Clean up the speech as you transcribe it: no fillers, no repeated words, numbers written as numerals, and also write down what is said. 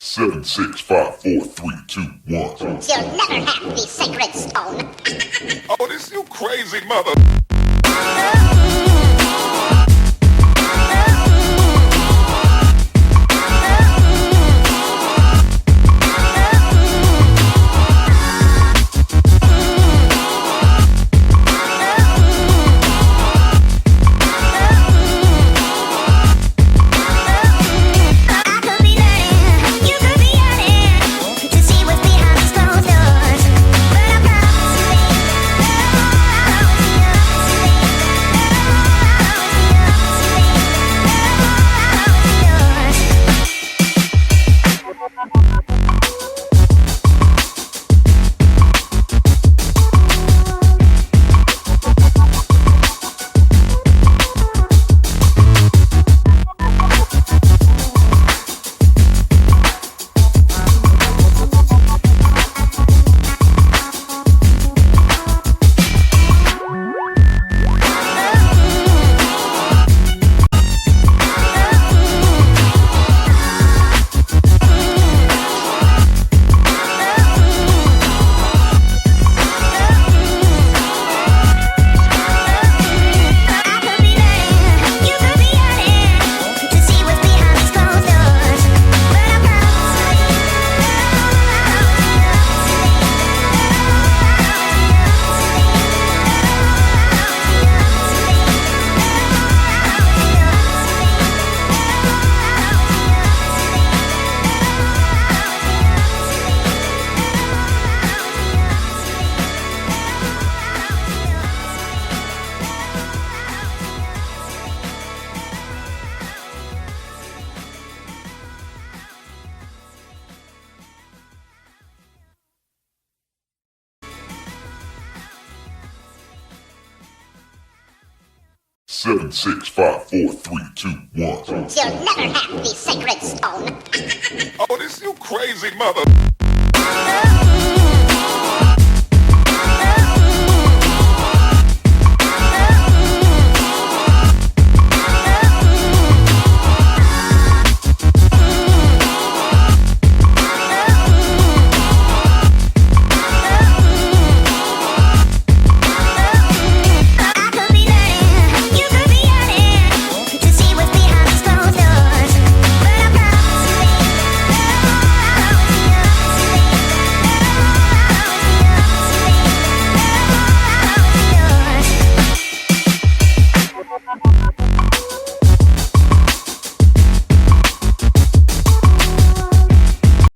Seven, six, five, four, three, two, one. You'll never have the sacred stone. Oh, this you crazy mother. Seven, six, five, four, three, two, one. You'll never have the sacred stone. Oh, this you crazy mother.